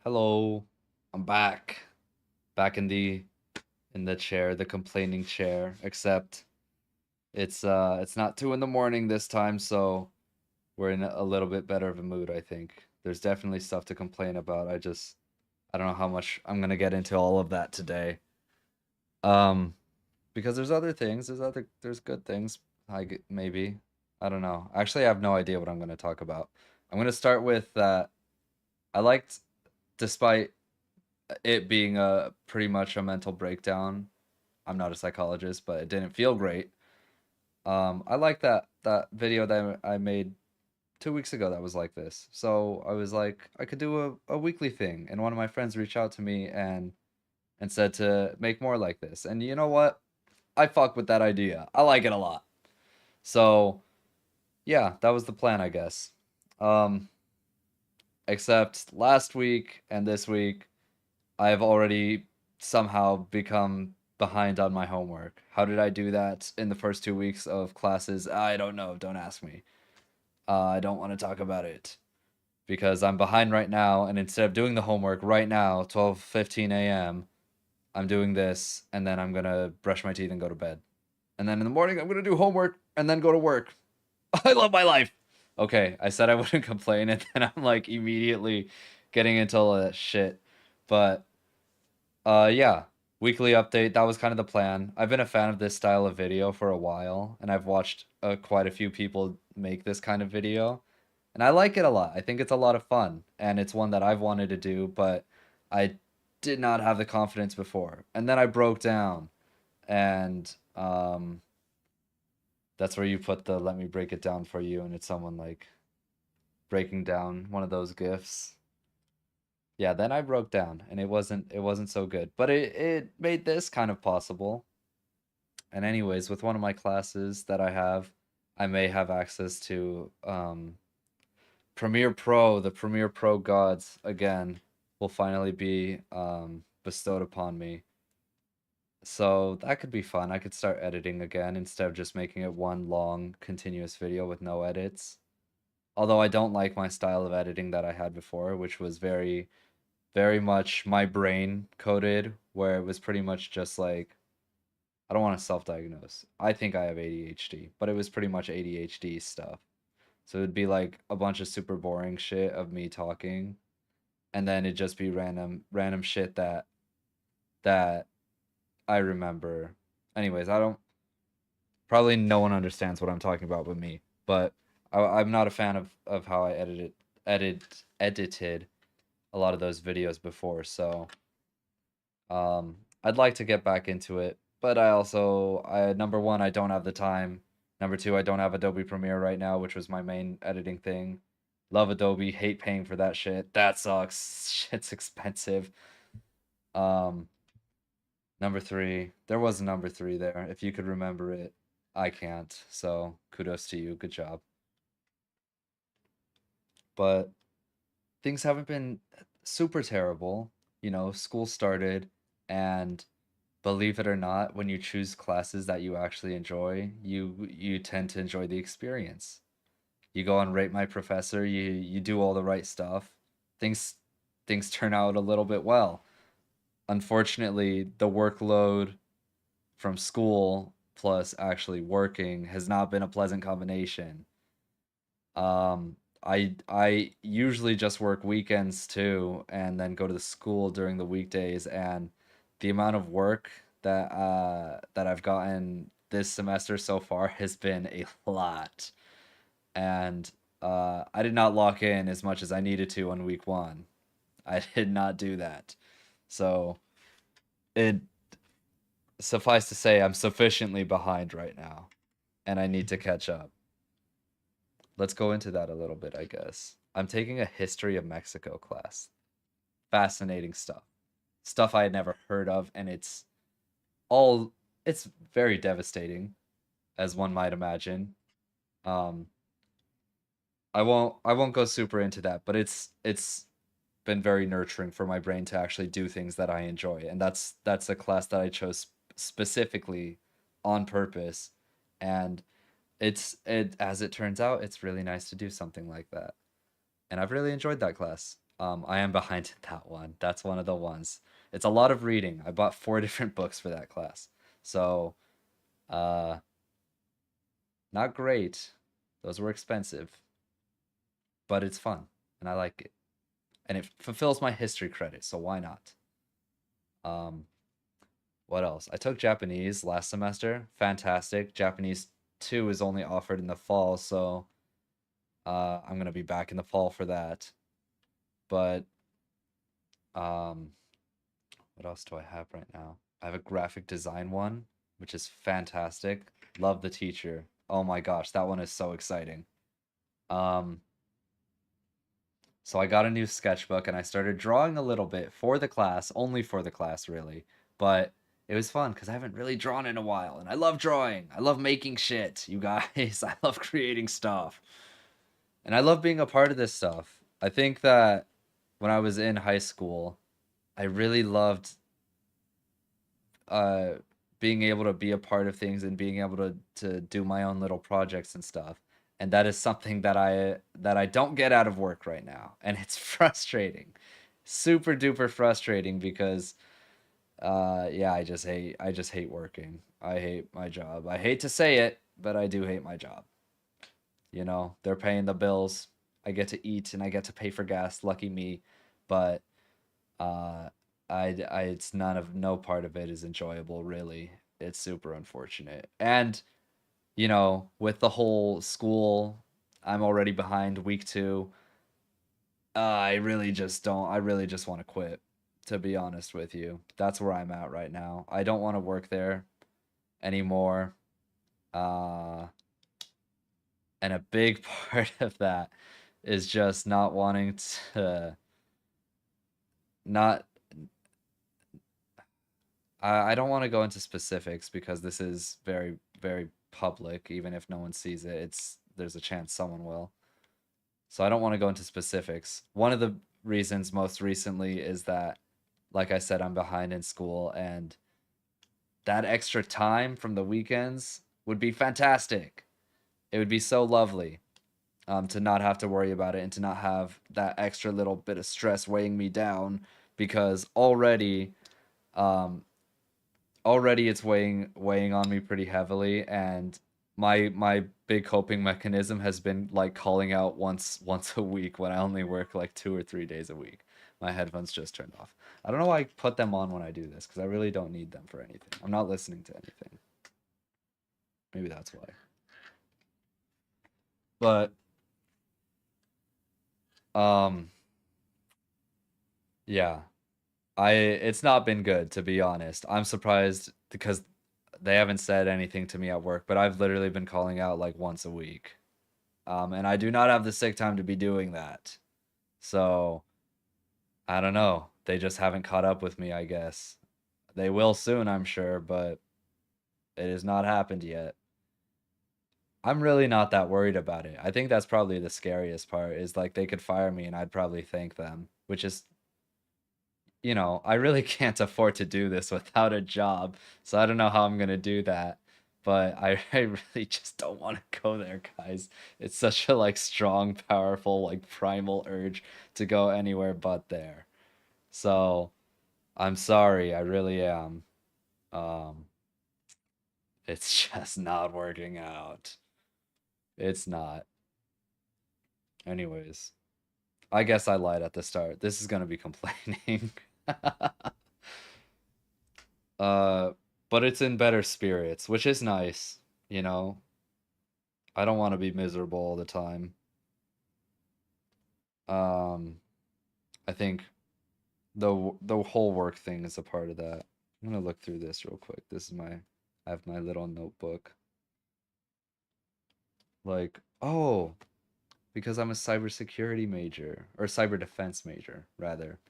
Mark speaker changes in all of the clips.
Speaker 1: Hello, I'm back. Back in the chair, the complaining chair. Except it's not 2 in the morning this time, so we're in a little bit better of a mood, I think. There's definitely stuff to complain about. I don't know how much I'm gonna get into all of that today. Um, because there's other things, there's good things. Maybe. I don't know. Actually, I have no idea what I'm gonna talk about. I'm gonna start with that I liked, despite it being a pretty much a mental breakdown. I'm not a psychologist, but it didn't feel great. I like that video that I made 2 weeks ago that was like this. So I was like, I could do a weekly thing, and one of my friends reached out to me and said to make more like this. And you know what? I fuck with that idea. I like it a lot. So yeah, that was the plan, I guess. Um, except last week and this week, I've already somehow become behind on my homework. How did I do that in the first 2 weeks of classes? I don't know. Don't ask me. I don't want to talk about it because I'm behind right now. And instead of doing the homework right now, 12:15 a.m., I'm doing this and then I'm going to brush my teeth and go to bed. And then in the morning, I'm going to do homework and then go to work. I love my life. Okay, I said I wouldn't complain, and then I'm like immediately getting into all that shit. But yeah, weekly update. That was kind of the plan. I've been a fan of this style of video for a while, and I've watched quite a few people make this kind of video, and I like it a lot. I think it's a lot of fun, and it's one that I've wanted to do, but I did not have the confidence before. And then I broke down, and that's where you put the "let me break it down for you," and it's someone like breaking down one of those gifs. Yeah, then I broke down, and it wasn't so good, but it made this kind of possible. And anyways, with one of my classes that I have, I may have access to Premiere Pro. The Premiere Pro gods again will finally be bestowed upon me. So that could be fun. I could start editing again instead of just making it one long continuous video with no edits. Although I don't like my style of editing that I had before, which was very much my brain coded, where it was pretty much just like I don't want to self-diagnose. I think I have ADHD, but it was pretty much ADHD stuff. So it'd be like a bunch of super boring shit of me talking, and then it'd just be random shit that I remember. Anyways, I don't probably no one understands what I'm talking about but me. But I'm not a fan of how I edited a lot of those videos before, so I'd like to get back into it, but number one, I don't have the time. Number two, I don't have Adobe Premiere right now, which was my main editing thing. Love Adobe, hate paying for that shit. That sucks. Shit's expensive. Um, Number three, there was a number three there. If you could remember it, I can't. So kudos to you. Good job. But things haven't been super terrible. You know, school started, and believe it or not, when you choose classes that you actually enjoy, you tend to enjoy the experience. You go and rate my professor, you do all the right stuff. Things things turn out a little bit well. Unfortunately, the workload from school plus actually working has not been a pleasant combination. I usually just work weekends too, and then go to the school during the weekdays. And the amount of work that I've gotten this semester so far has been a lot. And I did not lock in as much as I needed to on week one. I did not do that. So it suffice to say, I'm sufficiently behind right now, and I need to catch up. Let's go into that a little bit, I guess. I'm taking a history of Mexico class. Fascinating stuff. Stuff I had never heard of, and all it's very devastating, as one might imagine. Um, I won't go super into that, but it's been very nurturing for my brain to actually do things that I enjoy, and that's a class that I chose specifically on purpose, and it as it turns out, it's really nice to do something like that. And I've really enjoyed that class. I am behind in that one. That's one of the ones. It's a lot of reading. I bought 4 different books for that class. So, uh, not great. Those were expensive, but it's fun and I like it. And it fulfills my history credit, so why not? Um, what else? I took Japanese last semester. Fantastic. Japanese 2 is only offered in the fall, so I'm gonna be back in the fall for that. But um, what else do I have right now? I have a graphic design one, which is fantastic. Love the teacher. Oh my gosh, that one is so exciting. Um, so I got a new sketchbook and I started drawing a little bit for the class, only for the class, really. But it was fun because I haven't really drawn in a while, and I love drawing. I love making shit, you guys. I love creating stuff. And I love being a part of this stuff. I think that when I was in high school, I really loved uh being able to be a part of things and being able to do my own little projects and stuff. And that is something that I don't get out of work right now. And it's frustrating. Super duper frustrating because yeah, I just hate working. I hate my job. I hate to say it, but I do hate my job. You know, they're paying the bills. I get to eat and I get to pay for gas. Lucky me. But uh, it's no part of it is enjoyable, really. It's super unfortunate. And, with the whole school, I'm already behind week 2. I really just want to quit, to be honest with you. That's where I'm at right now. I don't want to work there anymore. Uh, and a big part of that is just not wanting to not I don't want to go into specifics because this is very, very public. Even if no one sees it, there's a chance someone will. So I don't want to go into specifics. One of the reasons most recently is that, like I said, I'm behind in school, and that extra time from the weekends would be fantastic. It would be so lovely, to not have to worry about it and to not have that extra little bit of stress weighing me down because um, already it's weighing on me pretty heavily, and my big coping mechanism has been like calling out once a week when I only work like 2 or 3 days a week. My headphones just turned off. I don't know why I put them on when I do this because I really don't need them for anything. I'm not listening to anything. Maybe that's why. But um yeah, it's not been good, to be honest. I'm surprised because they haven't said anything to me at work, but I've literally been calling out like once a week. And I do not have the sick time to be doing that. So I don't know. They just haven't caught up with me, I guess. They will soon, I'm sure, but it has not happened yet. I'm really not that worried about it. I think that's probably the scariest part is like they could fire me and I'd probably thank them, which is, I really can't afford to do this without a job. So I don't know how I'm gonna do that. But I really just don't want to go there, guys. It's such a like strong, powerful, like primal urge to go anywhere but there. So I'm sorry, I really am. Um, it's just not working out. It's not. Anyways, I guess I lied at the start. This is gonna be complaining. Uh, but it's in better spirits, which is nice, you know. I don't want to be miserable all the time. Um, I think the whole work thing is a part of that. I'm gonna look through this real quick. I have my little notebook. Like, oh, because I'm a cybersecurity major or cyber defense major rather.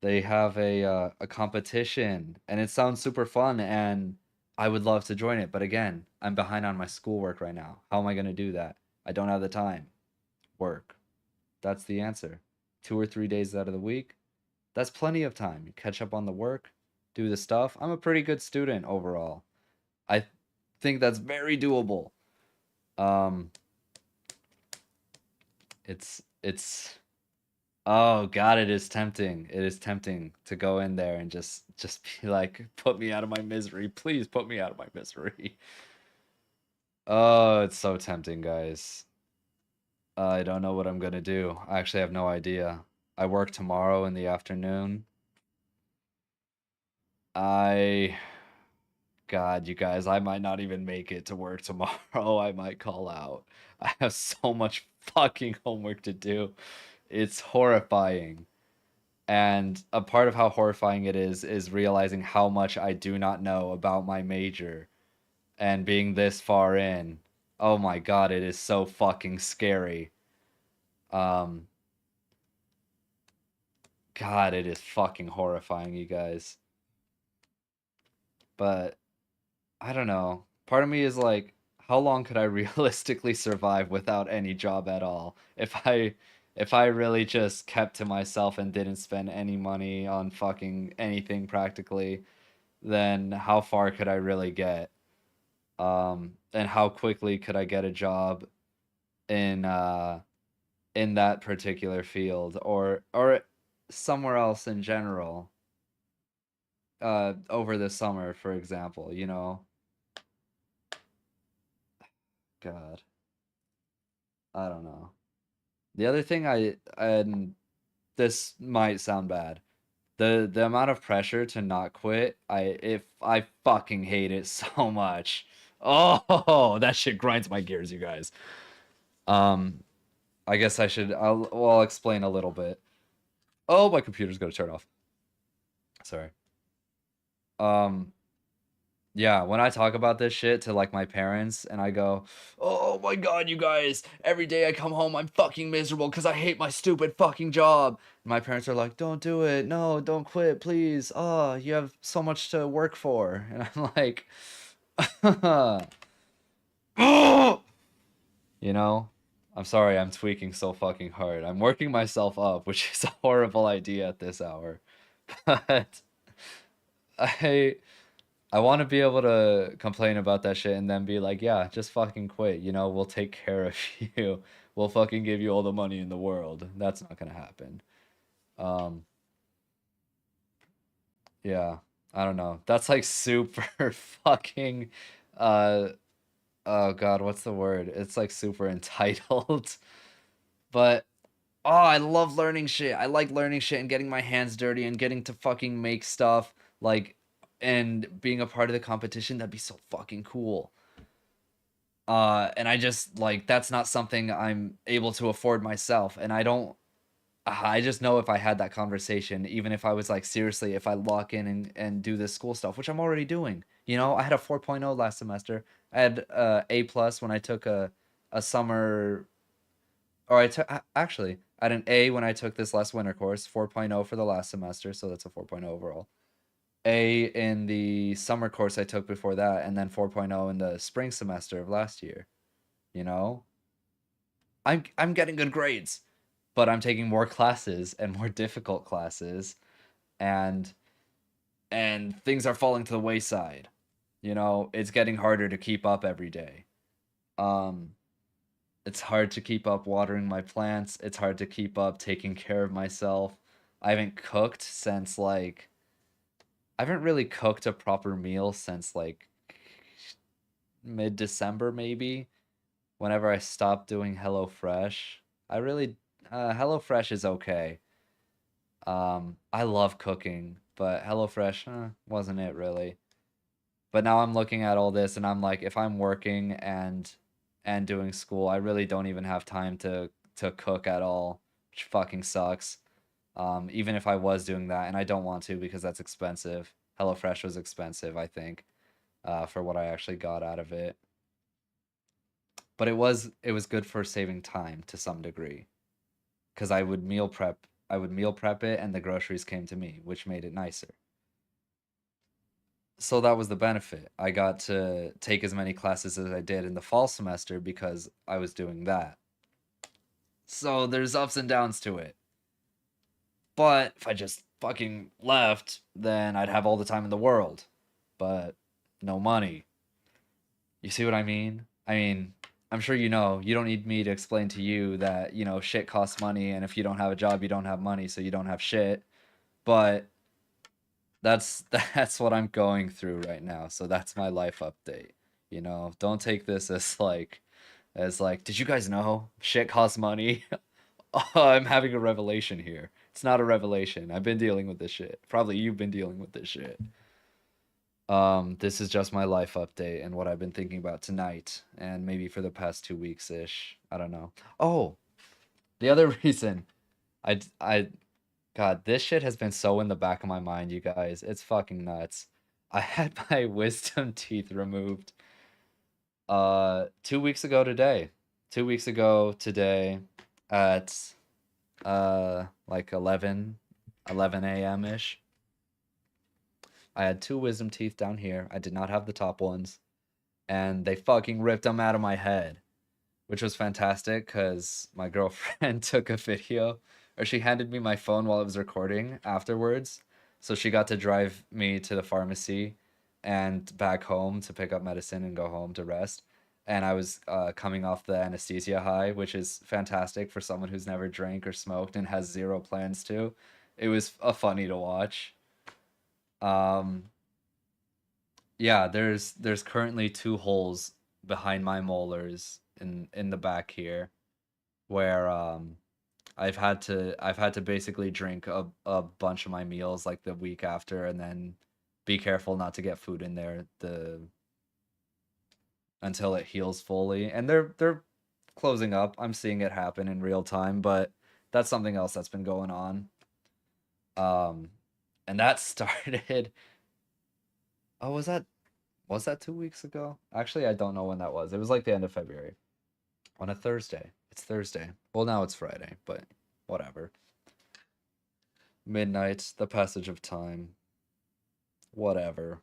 Speaker 1: They have a competition and it sounds super fun and I would love to join it, but again, I'm behind on my schoolwork right now. How am I going to do that? I don't have the time. Work. That's the answer. 2 or 3 days out of the week, that's plenty of time. You catch up on the work, do the stuff. I'm a pretty good student overall. I think that's very doable. Um, it's Oh God, it is tempting. It is tempting to go in there and just be like, put me out of my misery. Please put me out of my misery. Oh, it's so tempting, guys. I don't know what I'm gonna do. I actually have no idea. I work tomorrow in the afternoon. I God, you guys, I might not even make it to work tomorrow. I might call out. I have so much fucking homework to do. It's horrifying. And a part of how horrifying it is realizing how much I do not know about my major and being this far in. Oh my God, it is so fucking scary. Um, God, it is fucking horrifying, you guys. But I don't know. Part of me is like, how long could I realistically survive without any job at all? If I really just kept to myself and didn't spend any money on fucking anything practically, then how far could I really get? And how quickly could I get a job in in that particular field or somewhere else in general over the summer, for example, you know? God, I don't know. The other thing and this might sound bad. The amount of pressure to not quit, I fucking hate it so much. Oh, that shit grinds my gears, you guys. Um, I guess I'll explain a little bit. Oh, my computer's gonna turn off. Sorry. Um, yeah, when I talk about this shit to like my parents and I go, "Oh my God, you guys, every day I come home I'm fucking miserable because I hate my stupid fucking job." My parents are like, "Don't do it. No, don't quit, please. Oh, you have so much to work for." And I'm like, you know, I'm sorry, I'm tweaking so fucking hard. I'm working myself up, which is a horrible idea at this hour. But I I want to be able to complain about that shit and then be like, yeah, just fucking quit. You know, we'll take care of you. We'll fucking give you all the money in the world. That's not gonna happen. Um, yeah, I don't know. That's like super fucking, uh, oh God, what's the word? It's like super entitled. But oh, I love learning shit. I like learning shit and getting my hands dirty and getting to fucking make stuff like and being a part of the competition. That'd be so fucking cool. And I just like that's not something I'm able to afford myself. And I just know if I had that conversation, even if I was like, seriously, if I lock in and do this school stuff, which I'm already doing, you know, I had a 4.0 last semester. I had A plus when I took a summer, or actually, I had an A when I took this last winter course, 4.0 for the last semester. So that's a 4.0 overall. A in the summer course I took before that, and then 4.0 in the spring semester of last year, you know? I'm getting good grades, but I'm taking more classes and more difficult classes and things are falling to the wayside. You know, it's getting harder to keep up every day. Um it's hard to keep up watering my plants. It's hard to keep up taking care of myself. I haven't cooked since like I haven't really cooked a proper meal since like mid-December maybe, whenever I stopped doing HelloFresh. I really HelloFresh is okay. I love cooking, but HelloFresh wasn't it really. But now I'm looking at all this and I'm like, if I'm working and doing school, I really don't even have time to cook at all, which fucking sucks. Even if I was doing that, and I don't want to because that's expensive. HelloFresh was expensive, I think, for what I actually got out of it. But it was good for saving time to some degree because I would meal prep it and the groceries came to me, which made it nicer. So that was the benefit. I got to take as many classes as I did in the fall semester because I was doing that. So there's ups and downs to it. But if I just fucking left, then I'd have all the time in the world. But no money. You see what I mean? I mean, I'm sure you know, you don't need me to explain to you that, you know, shit costs money, and if you don't have a job, you don't have money, so you don't have shit. But that's that's what I'm going through right now. So that's my life update. You know, don't take this as like, did you guys know shit costs money? Oh, I'm having a revelation here. It's not a revelation. I've been dealing with this shit. Probably you've been dealing with this shit. This is just my life update and what I've been thinking about tonight and maybe for the past 2 weeks ish. I don't know. Oh, the other reason I God, this shit has been so in the back of my mind, you guys. It's fucking nuts. I had my wisdom teeth removed 2 weeks ago today. 2 weeks ago today at like 11 a.m. ish. I had two wisdom teeth down here. I did not have the top ones, and they fucking ripped them out of my head, which was fantastic because my girlfriend took a video, or she handed me my phone while I was recording afterwards. So she got to drive me to the pharmacy and back home to pick up medicine and go home to rest. And I was coming off the anesthesia high, which is fantastic for someone who's never drank or smoked and has zero plans to. It was funny to watch. Um, yeah, there's currently two holes behind my molars in the back here where I've had to basically drink a bunch of my meals like the week after and then be careful not to get food in there the until it heals fully. And they're closing up. I'm seeing it happen in real time, but that's something else that's been going on. Um and that started oh was that 2 weeks ago? Actually, I don't know when that was. It was like the end of February on a Thursday. It's Thursday. Well, now it's Friday, but whatever. Midnight, the passage of time, whatever.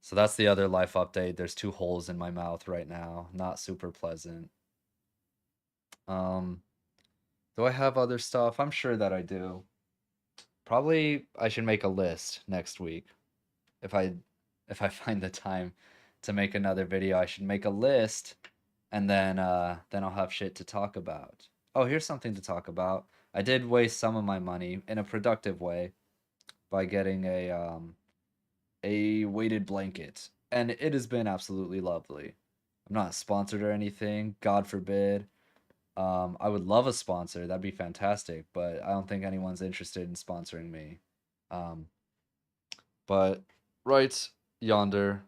Speaker 1: So that's the other life update. There's two holes in my mouth right now. Not super pleasant. Um, do I have other stuff? I'm sure that I do. Probably I should make a list next week. If I if I find the time to make another video, I should make a list and then I'll have shit to talk about. Oh, here's something to talk about. I did waste some of my money in a productive way by getting a weighted blanket, and it has been absolutely lovely. I'm not sponsored or anything, God forbid. I would love a sponsor, that'd be fantastic, but I don't think anyone's interested in sponsoring me. Um, but right yonder,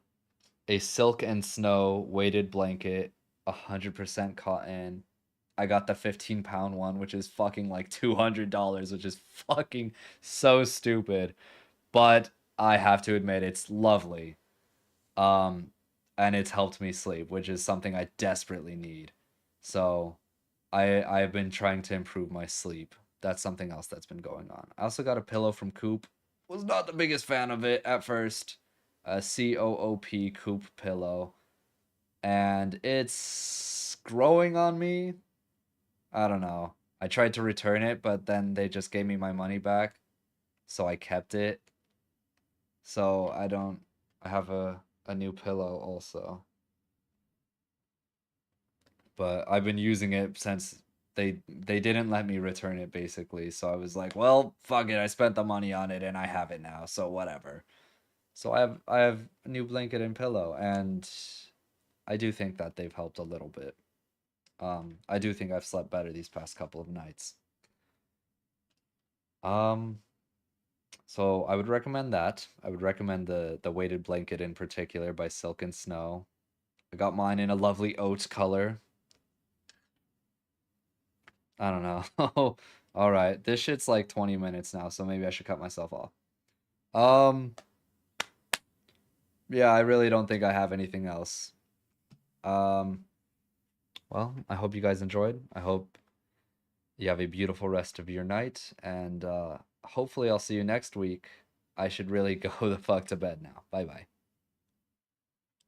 Speaker 1: a silk and snow weighted blanket, 100% cotton. I got the 15-pound one, which is fucking like $200, which is fucking so stupid. But I have to admit, it's lovely. Um, and it's helped me sleep, which is something I desperately need. So I've been trying to improve my sleep. That's something else that's been going on. I also got a pillow from Coop. Was not the biggest fan of it at first. A COOP Coop pillow, and it's growing on me. I don't know. I tried to return it, but then they just gave me my money back, so I kept it. So I don't. I have a new pillow also, but I've been using it since they didn't let me return it basically. So I was like, well, fuck it. I spent the money on it and I have it now, so whatever. So I have a new blanket and pillow, and I do think that they've helped a little bit. I do think I've slept better these past couple of nights. Um, so I would recommend that. I would recommend the weighted blanket in particular by Silk and Snow. I got mine in a lovely oat color. I don't know. All right, this shit's like 20 minutes now, so maybe I should cut myself off. Um, yeah, I really don't think I have anything else. Um, well, I hope you guys enjoyed. I hope you have a beautiful rest of your night, and hopefully I'll see you next week. I should really go the fuck to bed now. Bye bye.